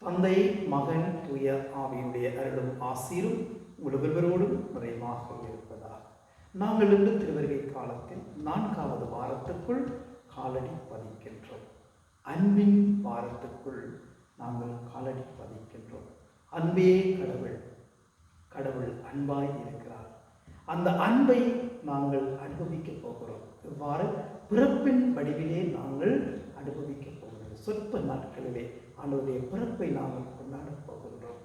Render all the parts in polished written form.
தந்தை, மகன், தூய ஆவியுடைய அருளும் ஆசீரும் ஒருவரோடும் நிறைவாக இருப்பதாக. நாங்கள் இன்று திருவருகை காலத்தில் 4வது வாரத்துக்குள் காலடி பதிக்கின்றோம். அன்பின் வாரத்துக்குள் நாங்கள் காலடி பதிக்கின்றோம். அன்பே கடவுள், கடவுள் அன்பாய் இருக்கிறார். அந்த அன்பை நாங்கள் அனுபவிக்கப் போகிறோம். இவ்வாறு பிறப்பின் வடிவிலே நாங்கள் அனுபவிக்கப் போகிறோம். சொற்ப நாட்களிலே ஆண்டவருடைய பிறப்பை நாங்கள் கொண்டாடப் போகின்றோம்.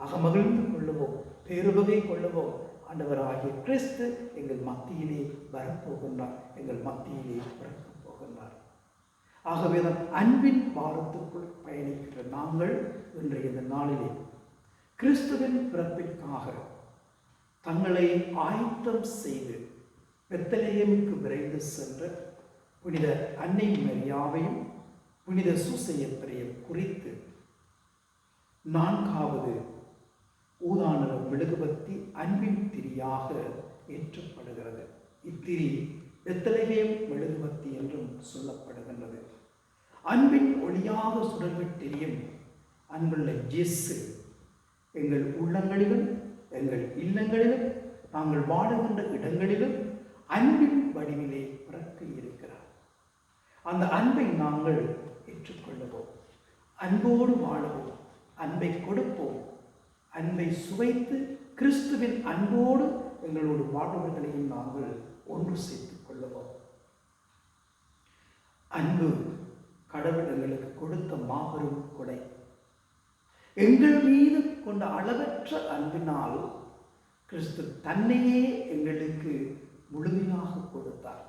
அகமகிழ்ந்து கொள்ளுவோம், பேருவகை கொள்ளுவோம். ஆண்டவராகிய கிறிஸ்து எங்கள் மத்தியிலே வரப்போகின்றார், எங்கள் மத்தியிலே பிறக்கப் போகின்றார். ஆகவே தான் அன்பின் வாரத்துக்குள் பயணிக்கின்ற நாங்கள் இன்றைய இந்த நாளிலே கிறிஸ்துவின் பிறப்பிற்காக தங்களை ஆயத்தம் செய்து பெத்லகேமுக்கு விரைந்து சென்ற புனித அன்னை மரியாவையும் புனித சூசையப்பரையும் குறித்து 4வது ஊதான மெழுகுவர்த்தி அன்பின் திரியாக ஏற்றப்படுகிறது. இத்திரி பெத்லகேம் மெழுகுவர்த்தி என்றும் சொல்லப்படுகின்றது. அன்பின் ஒளியாக சுடர்விட்டெரியும் அன்புள்ள இயேசு எங்கள் உள்ளங்களிலும் எங்கள் இல்லங்களிலும் நாங்கள் வாழுகின்ற இடங்களிலும் அன்பின் வடிவிலே பிறக்க இருக்கிறார். அந்த அன்பை நாங்கள் ஏற்றுக்கொள்ளுவோம், அன்போடு வாழுவோம், அன்பை கொடுப்போம், அன்பை சுவைத்து கிறிஸ்துவின் அன்போடு எங்களோடு வாழ்வர்களையும் நாங்கள் ஒன்று சேர்த்துக் கொள்ளுவோம். அன்பு கடவுள் எங்களுக்கு கொடுத்த மாபெரும் கொடை. எங்கள் மீது கொண்ட அளவற்ற அன்பினால் கிறிஸ்து தன்னையே எங்களுக்கு முழுமையாக கொடுத்தார்.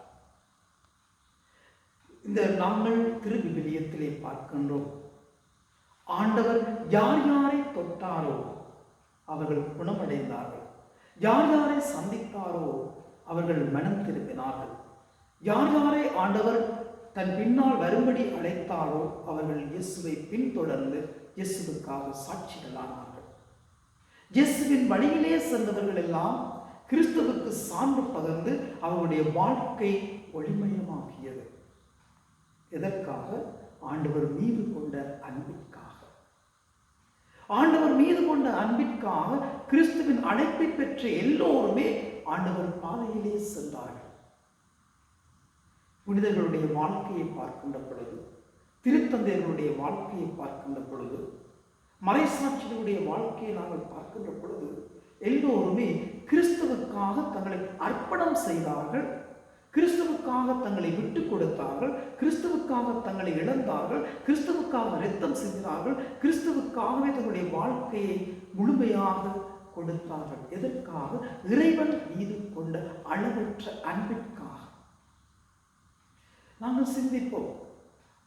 இந்த நாங்கள் திருவிவிலியத்திலே பார்க்கின்றோம், ஆண்டவர் யார் யாரை தொட்டாரோ அவர்கள் குணமடைந்தார்கள், யார் யாரை சந்தித்தாரோ அவர்கள் மனம் திரும்பினார்கள், யார் யாரை ஆண்டவர் தன் பின்னால் வரும்படி அழைத்தாரோ அவர்கள் இயேசுவை பின்தொடர்ந்து இயேசுவுக்காக சாட்சிகளானார்கள். இயேசுவின் வழியிலே சென்றவர்கள் எல்லாம் கிறிஸ்துவுக்கு சான்று பகர்ந்து அவருடைய வாழ்க்கை ஒளிமயமாகியது. எதற்காக? ஆண்டவர் மீது கொண்ட அன்பிற்காக. ஆண்டவர் மீது கொண்ட அன்பிற்காக கிறிஸ்துவின் அழைப்பை பெற்ற எல்லோருமே ஆண்டவர் பாதையிலே சென்றார்கள். புனிதர்களுடைய வாழ்க்கையை பார்க்கின்ற பொழுது, திருத்தந்தையர்களுடைய வாழ்க்கையை பார்க்கின்ற பொழுது, மறைசாட்சிகளுடைய வாழ்க்கையை நாங்கள் பார்க்கின்ற பொழுது எல்லோருமே கிறிஸ்துவுக்காக தங்களை அர்ப்பணம் செய்தார்கள், கிறிஸ்துவுக்காக தங்களை விட்டுக் கொடுத்தார்கள், கிறிஸ்துவுக்காக தங்களை இழந்தார்கள், கிறிஸ்துவுக்காக இரத்தம் சிந்தினார்கள், கிறிஸ்துவுக்காகவே தங்களுடைய வாழ்க்கையை முழுமையாக கொடுத்தார்கள். எதற்காக? இறைவன் மீது கொண்ட அளவற்ற அன்பிற்காக. நாங்கள் சிந்திப்போம்,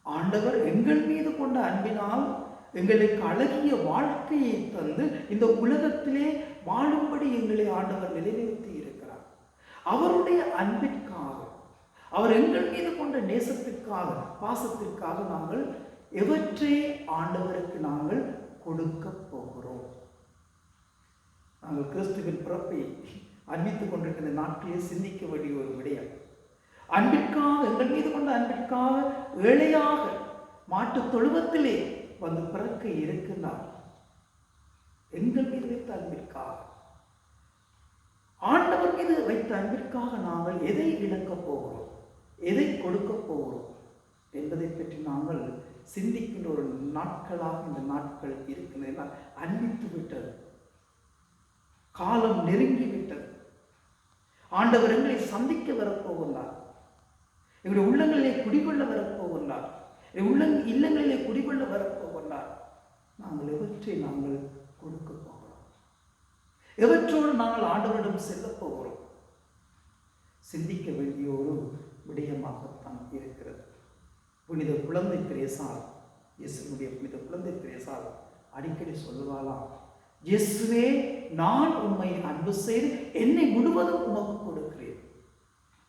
ஆண்டவர் எங்கள் மீது கொண்ட அன்பினால் எங்களுக்கு அழகிய வாழ்க்கையை தந்து இந்த உலகத்திலே வாழும்படி எங்களை ஆண்டவர் நிலைநிறுத்தி இருக்கிறார். அவருடைய அன்பிற்காக, அவர் எங்கள் மீது கொண்ட நேசத்திற்காக, பாசத்திற்காக நாங்கள் எவற்றை ஆண்டவருக்கு நாங்கள் கொடுக்க போகிறோம்? நாங்கள் கிறிஸ்துவின் பிறப்பை அறிவித்துக் கொண்டிருக்கிற நாட்டிலே சிந்திக்க வேண்டிய ஒரு விடயம். அன்பிற்காக, எங்கள் மீது கொண்ட அன்பிற்காக ஏழையாக மாட்டு தொழுவத்திலே வந்து பிறக்க இருக்கின்றார். எங்கள் மீது வைத்த அன்பிற்காக, ஆண்டவர் மீது வைத்த அன்பிற்காக நாங்கள் எதை இழக்கப் போகிறோம், எதை கொடுக்க போகிறோம் என்பதை பற்றி நாங்கள் சிந்திக்கின்ற ஒரு நாட்களாக இந்த நாட்கள் இருக்கின்றன. அன்பித்து விட்டது, காலம் நெருங்கி விட்டது. ஆண்டவர் எங்களை சந்திக்க வரப்போகின்றார், எங்களுடைய உள்ளங்களிலே குடிகொள்ள வரப்போகின்றார், இல்லங்களிலே குடிகொள்ள வரப்போகின்றார். நாங்கள் எவற்றை நாங்கள் கொடுக்க போகிறோம்? எவற்றோடு நாங்கள் ஆண்டவரிடம் செல்ல போகிறோம்? சிந்திக்க வேண்டிய ஒரு விடயமாகத்தான் இருக்கிறது. புனித குழந்தை திரேசாள், இயேசுனுடைய புனித குழந்தை திரேசாள் அடிக்கடி சொல்லுவாளாம், இயேசுவே, நான் உம்மை அன்பு செய்து என்னை முழுவதும் உமக்கு கொடுக்கிறேன்,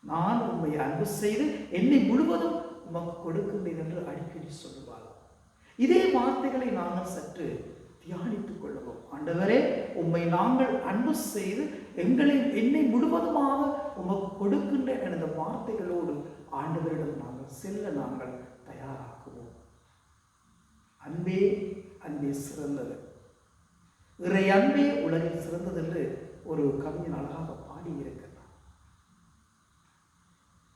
நான் உம்மை அன்பு செய்து என்னை முழுவதும் உமக்கு கொடுக்கின்றேன் என்று அடிக்கடி சொல்லுவாள். இதே வார்த்தைகளை நாங்கள் சற்று தியானித்துக் கொள்வோம். ஆண்டவரே, உம்மை நாங்கள் அன்பு செய்து என்னை முழுவதுமாக உமக்கு கொடுக்கின்ற எனது வார்த்தைகளோடு ஆண்டவரிடம் நாங்கள் செல்ல நாங்கள் தயாராக்குவோம். அன்பே அன்பே சிறந்தது, இறை அன்பே உலகில் சிறந்தது என்று ஒரு கவிஞன் அழகாக பாடியிருக்கிறார்.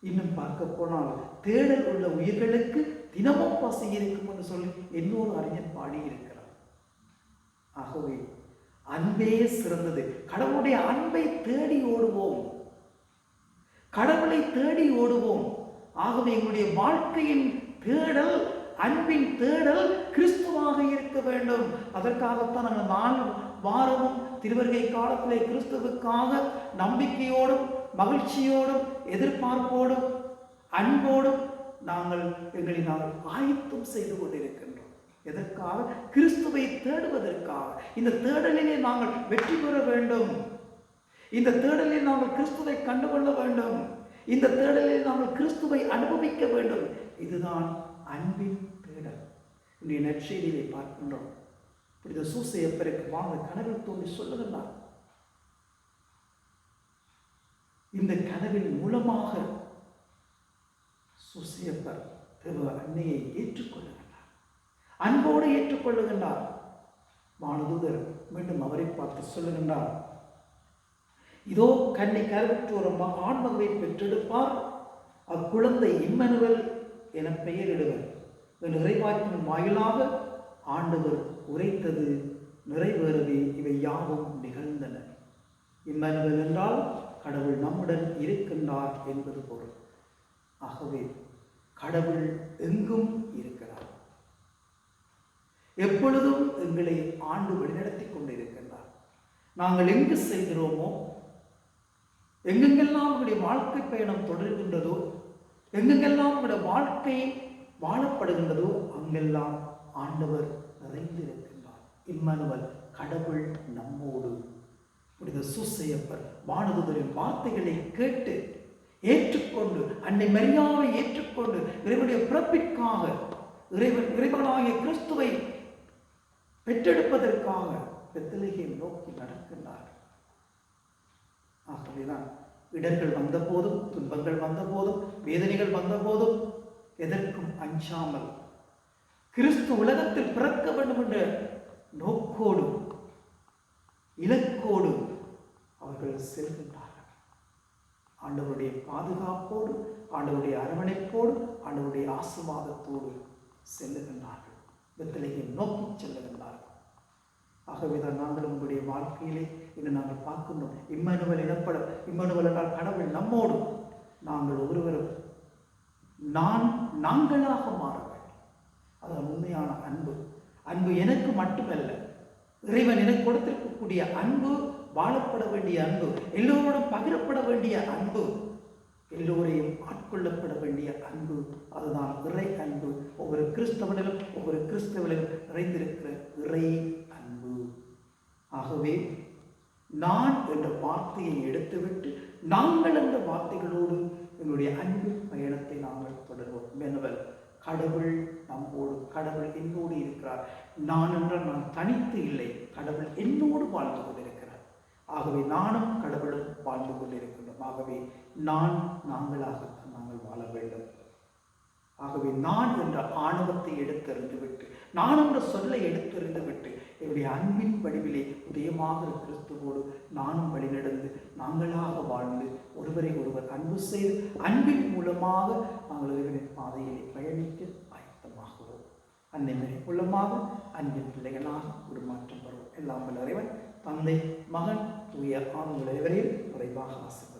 இன்னும் பார்க்க போனால் தேடல் உள்ள உயிர்களுக்கு தினமும் பசி இருக்கும் என்று சொல்லி இன்னொரு அறிஞர் பாடியிருக்கிறார். ஆகவே அன்பே சிறந்தது. கடவுளுடைய அன்பை தேடி ஓடுவோம், கடவுளை தேடி ஓடுவோம். ஆகவே எங்களுடைய வாழ்க்கையின் தேடல், அன்பின் தேடல் கிறிஸ்துவாக இருக்க வேண்டும். அதற்காகத்தான் நாங்கள் நாள் வாரமும் திருவருகை காலத்திலே கிறிஸ்துவுக்காக நம்பிக்கையோடும் மகிழ்ச்சியோடும் எதிர்பார்ப்போடும் அன்போடும் நாங்கள் எங்களை நாங்கள் ஆயத்தம் செய்து கொண்டிருக்கின்றோம். எதற்காக? கிறிஸ்துவை தேடுவதற்காக. இந்த தேடலிலே நாங்கள் வெற்றி பெற வேண்டும், இந்த தேடலில் நாங்கள் கிறிஸ்துவை கண்டுகொள்ள வேண்டும், இந்த தேடலில் நாங்கள் கிறிஸ்துவை அனுபவிக்க வேண்டும். இதுதான் அன்பின் தேடல். இன்றைய நற்செய்தியை பார்க்கின்றோம். புனித சூசையப்பருக்கு வாழ்ந்த கனவில் தோன்றி சொல்லுகின்றார். இந்த கனவின் மூலமாக சூசையப்பர் தேவ அன்னையை ஏற்றுக்கொள்ளுகின்றார், அன்போடு ஏற்றுக்கொள்ளுகின்றார். வானதூதர் மீண்டும் அவரை பார்த்து சொல்லுகின்றார், இதோ கன்னி கருவுற்று ஒரு ஆண்மகவை பெற்றெடுப்பார், அக்குழந்தை இம்மனுவேல் என பெயரிடுவர் என்று இறைவாக்கின் வாயிலாக ஆண்டவர் உரைத்தது நிறைவேறவே இவை யாவும் நிகழ்ந்தன. இம்மனுவேல் என்றால் கடவுள் நம்முடன் இருக்கின்றார் என்பது பொருள். ஆகவே கடவுள் எங்கும் இருக்கிறார், எப்பொழுதும் எங்களை ஆண்டு வழிநடத்தி கொண்டிருக்கின்றார். நாங்கள் எங்கு செல்கிறோமோ, எங்கெங்கெல்லாம் உங்களுடைய வாழ்க்கை பயணம் தொடர்கின்றதோ, எங்கெங்கெல்லாம் உங்களுடைய வாழ்க்கை வாழப்படுகின்றதோ, அங்கெல்லாம் ஆண்டவர் நிறைந்திருக்கின்றார். இம்மானுவேல், கடவுள் நம்மோடு. புனித சூசையப்பர் வானதூதரின் வார்த்தைகளை கேட்டு ஏற்றுக்கொண்டு, அன்னை மரியாவை ஏற்றுக்கொண்டு, இறைவனுடைய பிறப்பிற்காக இறைவனாகிய கிறிஸ்துவை பெற்றெடுப்பதற்காக பெத்லகேம் நோக்கி நடக்கின்றார். ஆகவேதான் இடர்கள் வந்த போதும், துன்பங்கள் வந்த போதும், வேதனைகள் வந்த போதும் எதற்கும் அஞ்சாமல் கிறிஸ்து உலகத்தில் பிறக்க வேண்டும் என்ற நோக்கோடு இலக்கோடு அவர்கள் செல்கின்றார்கள். ஆண்டவருடைய பாதுகாப்போடு, ஆண்டவருடைய அரவணைப்போடு, ஆண்டவருடைய ஆசீர்வாதத்தோடு செல்லுகின்றார்கள், பெத்லகேம் நோக்கி செல்லுகின்றார்கள். ஆகவேதான் நாங்கள் உங்களுடைய வாழ்க்கையிலே இன்று நாங்கள் பார்க்கின்றோம். இம்மானுவேல் எனப்படும், இம்மானுவேல் என்றால் கடவுள் நம்மோடு. நாங்கள் ஒருவரும் நாங்களாக மாற வேண்டும். அது உண்மையான அன்பு. அன்பு எனக்கு மட்டுமல்ல, இறைவன் எனக்கு கொடுத்திருக்கக்கூடிய அன்பு, வாழப்பட வேண்டிய அன்பு, எல்லோரோடும் பகிரப்பட வேண்டிய அன்பு, எல்லோரையும் ஆட்கொள்ளப்பட வேண்டிய அன்பு. அதுதான் இறை அன்பு. ஒவ்வொரு கிறிஸ்தவனிலும் ஒவ்வொரு கிறிஸ்தவனிலும் நிறைந்திருக்கிற இறை அன்பு. ஆகவே நான் என்ற வார்த்தையை எடுத்துவிட்டு நாங்கள் என்ற வார்த்தைகளோடு எங்களுடைய அன்பின் பயணத்தை நாங்கள் தொடர்வோம். மெனுவல், கடவுள் நம்மோடு, கடவுள் என்னோடு இருக்கிறார். நான் என்றால் நான் தனித்து இல்லை, கடவுள் என்னோடு வாழ்ந்து கொண்டிருக்கிறார். ஆகவே நானும் கடவுளும் வாழ்ந்து கொண்டிருக்கின்றோம். ஆகவே நாங்களாக நாங்கள் வாழ வேண்டும். ஆகவே நான் என்ற ஆணவத்தை எடுத்தெறிந்துவிட்டு, நான் என்ற சொல்லை எடுத்தெறிந்துவிட்டு, என்னுடைய அன்பின் வடிவிலே உதயமாக கிறிஸ்துவோடு நானும் வழிநடந்து நாங்களாக வாழ்ந்து ஒருவரை ஒருவர் அன்பு செய்து அன்பின் மூலமாக நாங்கள் இறைவனின் பாதையிலே பயணிக்க ஆயத்தமாகிறோம். அன்னை மூலமாக அன்பின் பிள்ளைகளாக உருமாற்றம் வரும். எல்லாம் வல்ல இறைவன், தந்தை, மகன், தூய ஆன்ம இறைவரையும் குறைவாக ஆசீர்வதிப்பார்.